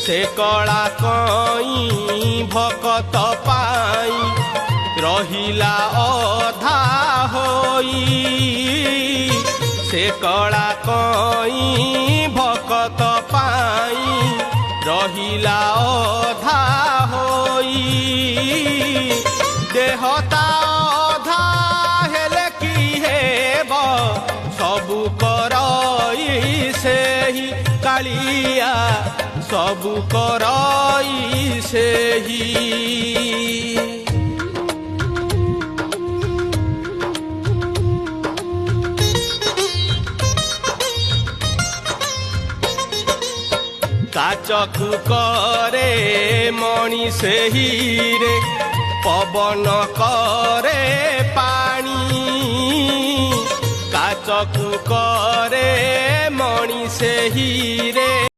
से कला कई भकत पाई रहिला अधा होई से कला कई भकत पाई रहिला अधा होई देहता अधा हेले की हेब सबु करई से ही कालिया सबु करई से ही काचकु करे मणि से हीरे पवन करे पानी काचकु करे मणि से हीरे